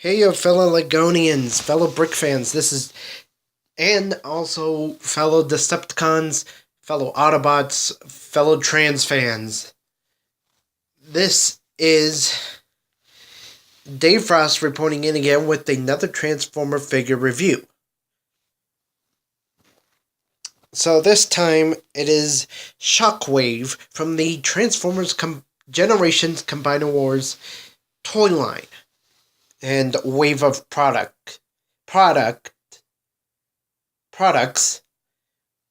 Hey, yo, fellow Legonians, fellow Brick fans, and also fellow Decepticons, fellow Autobots, fellow trans fans. This is Dave Frost reporting in again with another Transformer figure review. So this time it is Shockwave from the Transformers Generations Combiner Wars toy line and wave of products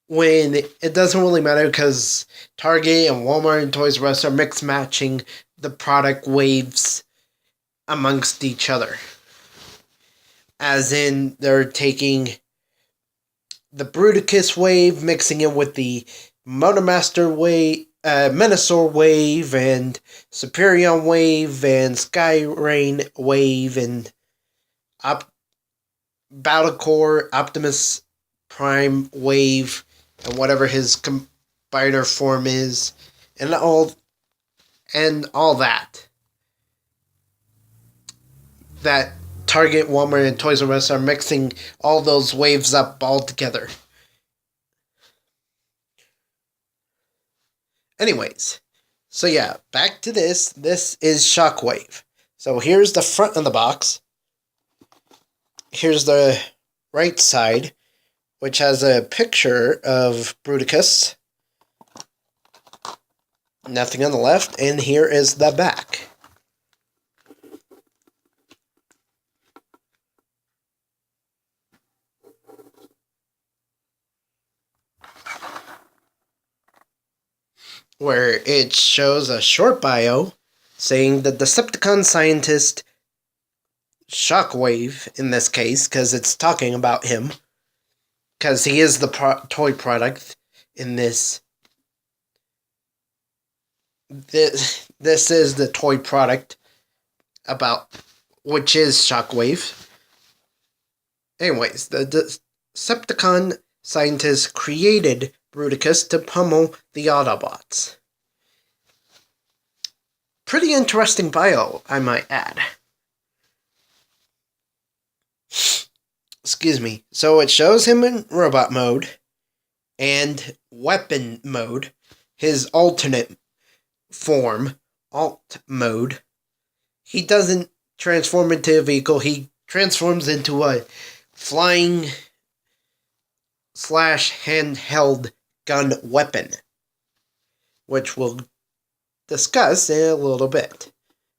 when it doesn't really matter because Target and Walmart and Toys R Us are mix matching the product waves amongst each other. As in, they're taking the Bruticus wave, mixing it with the Motormaster wave, Menasor wave, and Superion wave, and Skyrain wave, and Battlecore, Optimus Prime wave, and whatever his combiner form is, and all that. That Target, Walmart, and Toys R Us are mixing all those waves up all together. Anyways, so yeah, back to this. This is Shockwave. So here's the front of the box. Here's the right side, which has a picture of Bruticus. Nothing on the left, and here is the back. Where it shows a short bio saying the Decepticon scientist Shockwave, in this case, because it's talking about him, because he is the toy product in this. This is the toy product about which is Shockwave. Anyways, the Decepticon scientist created Bruticus to pummel the Autobots. Pretty interesting bio, I might add. Excuse me. So it shows him in robot mode and weapon mode, his alternate form, alt mode. He doesn't transform into a vehicle, he transforms into a flying / handheld gun weapon, which we'll discuss in a little bit.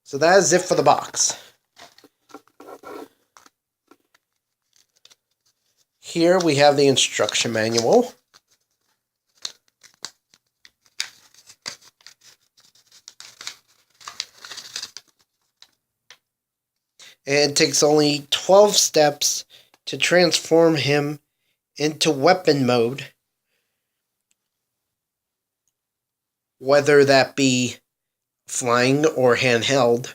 So that is it for the box. Here we have the instruction manual. And it takes only 12 steps to transform him into weapon mode, whether that be flying or handheld,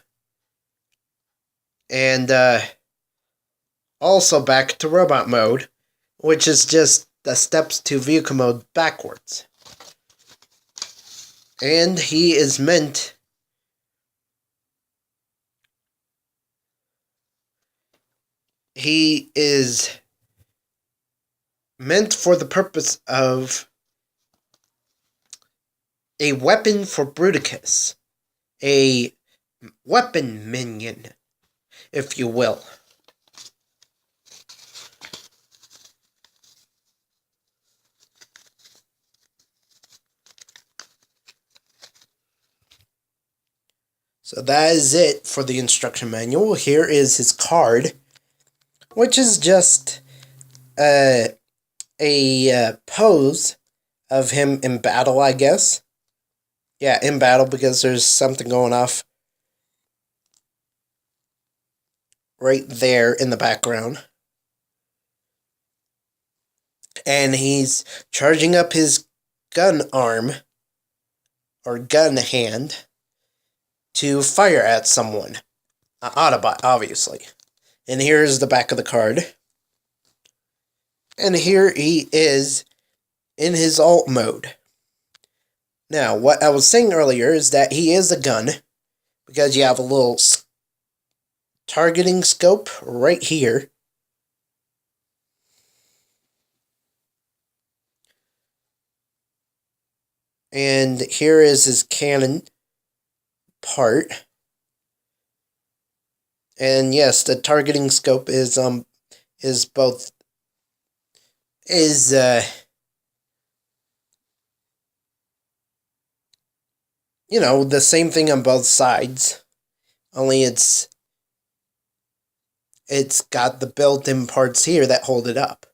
and also back to robot mode, which is just the steps to vehicle mode backwards. And he is meant for the purpose of a weapon for Bruticus. A weapon minion, if you will. So that is it for the instruction manual. Here is his card, which is just a pose of him in battle, I guess. Yeah, in battle, because there's something going off right there in the background. And he's charging up his gun arm, or gun hand, to fire at someone. An Autobot, obviously. And here's the back of the card. And here he is in his alt mode. Now, what I was saying earlier is that he is a gun, because you have a little targeting scope right here. And here is his cannon part. And yes, the targeting scope is both the same thing on both sides. Only it's got the built-in parts here that hold it up.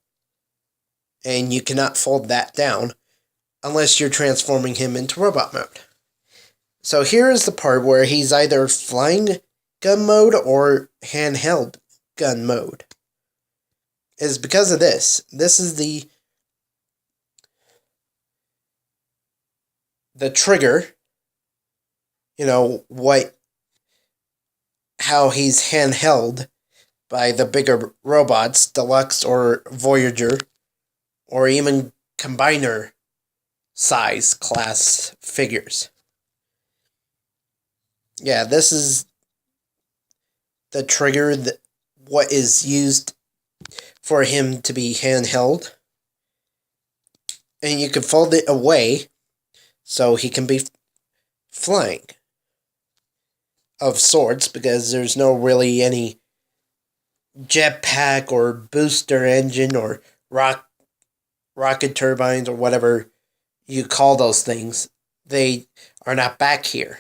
And you cannot fold that down unless you're transforming him into robot mode. So here is the part where he's either flying gun mode or handheld gun mode. It's because of this. This is the trigger. How he's handheld by the bigger robots, Deluxe or Voyager, or even Combiner size class figures. Yeah, this is the trigger, what is used for him to be handheld. And you can fold it away so he can be flying. Of sorts, because there's no really any jetpack or booster engine or rocket turbines or whatever you call those things. They are not back here.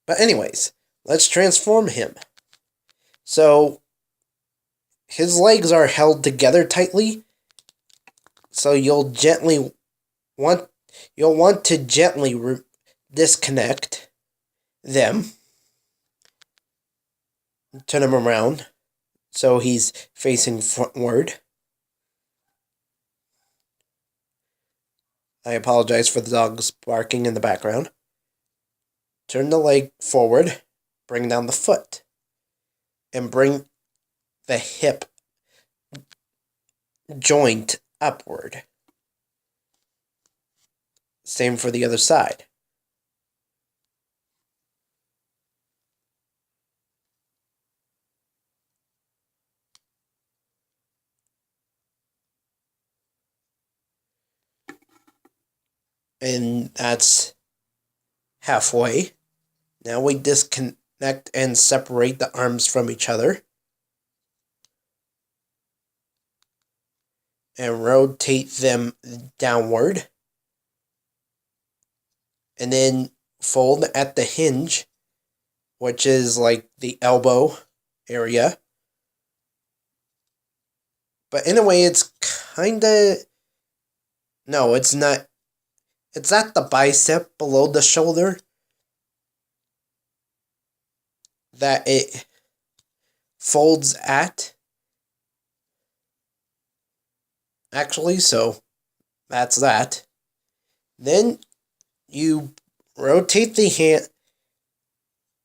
But anyways, let's transform him. So his legs are held together tightly. So you'll want to gently disconnect them. Turn him around so he's facing frontward. I apologize for the dogs barking in the background. Turn the leg forward, bring down the foot, and bring the hip joint upward. Same for the other side. And that's halfway. Now we disconnect and separate the arms from each other. And rotate them downward. And then fold at the hinge, which is like the elbow area. But in a way, it's kinda... No, it's not. It's at the bicep below the shoulder that it folds at. Actually, so that's that. Then you rotate the hand.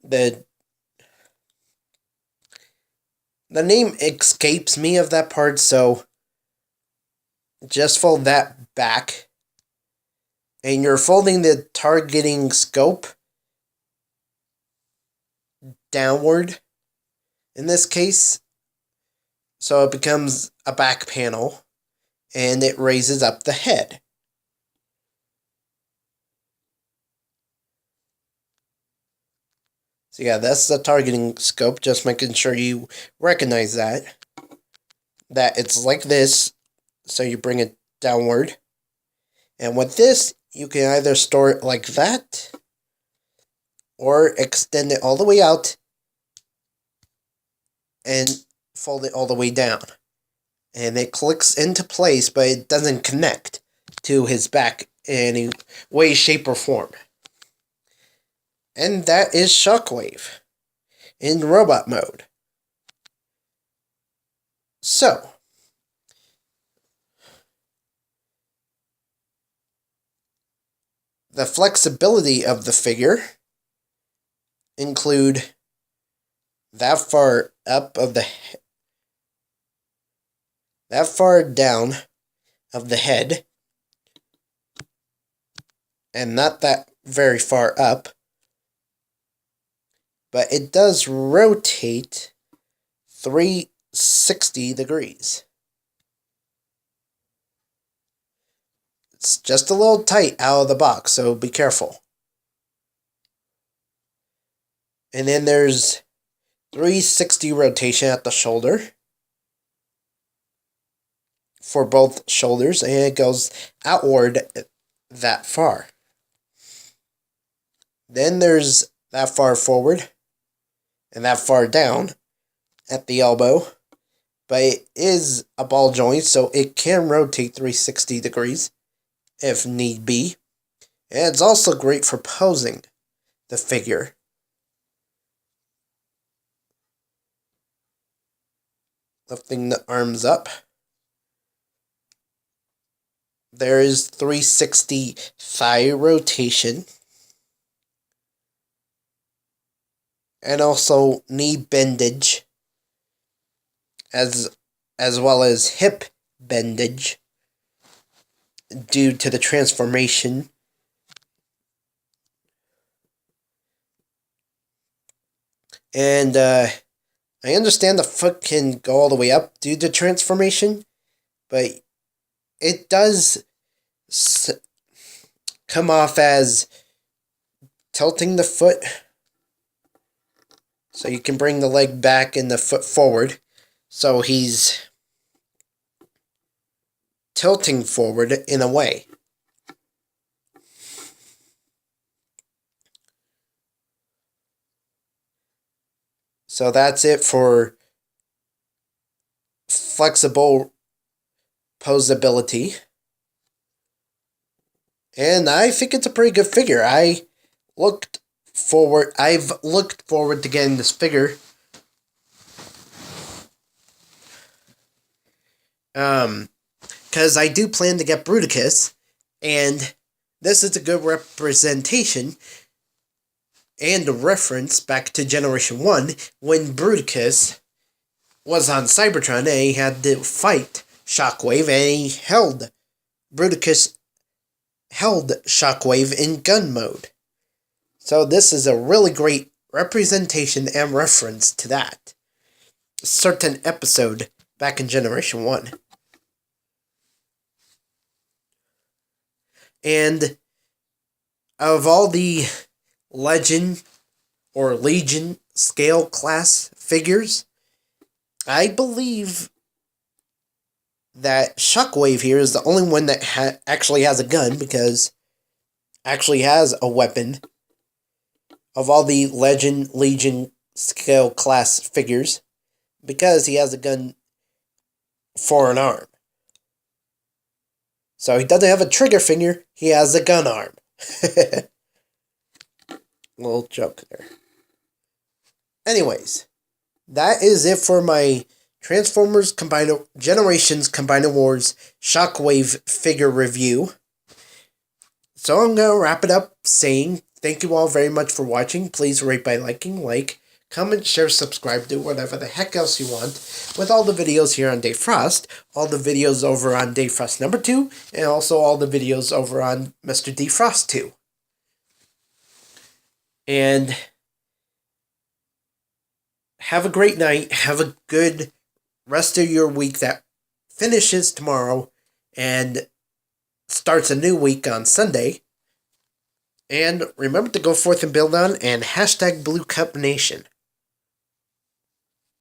The name escapes me of that part, so just fold that back. And you're folding the targeting scope downward in this case. So it becomes a back panel and it raises up the head. So yeah, that's the targeting scope, just making sure you recognize that. That it's like this, so you bring it downward. And with this, you can either store it like that, or extend it all the way out, and fold it all the way down. And it clicks into place, but it doesn't connect to his back in any way, shape, or form. And that is Shockwave in robot mode. So, the flexibility of the figure include that far up of the that far down of the head and not that very far up, but it does rotate 360 degrees. It's just a little tight out of the box, so be careful. And then there's 360 rotation at the shoulder for both shoulders, and it goes outward that far. Then there's that far forward and that far down at the elbow, but it is a ball joint, so it can rotate 360 degrees if need be. And it's also great for posing the figure. Lifting the arms up. There is 360 thigh rotation. And also knee bendage. As well as hip bendage. Due to the transformation. And I understand the foot can go all the way up due to transformation, but it does come off as tilting the foot. So you can bring the leg back and the foot forward. So he's tilting forward in a way. So that's it for flexible posability. And I think it's a pretty good figure. I've looked forward to getting this figure. Because I do plan to get Bruticus, and this is a good representation and a reference back to Generation 1 when Bruticus was on Cybertron and he had to fight Shockwave, and Bruticus held Shockwave in gun mode. So this is a really great representation and reference to that certain episode back in Generation 1. And of all the Legend or Legion scale class figures, I believe that Shockwave here is the only one that actually has a gun, because actually has a weapon of all the Legion scale class figures, because he has a gun for an arm. So he doesn't have a trigger finger, he has a gun arm. Little joke there. Anyways, that is it for my Transformers Generations Combiner Wars Shockwave figure review. So I'm going to wrap it up saying thank you all very much for watching. Please rate by liking, comment, share, subscribe, do whatever the heck else you want with all the videos here on Dave Frost, all the videos over on Dave Frost number 2, and also all the videos over on Mr. D Frost 2. And have a great night. Have a good rest of your week that finishes tomorrow and starts a new week on Sunday. And remember to go forth and build on, and #Blue Cup Nation.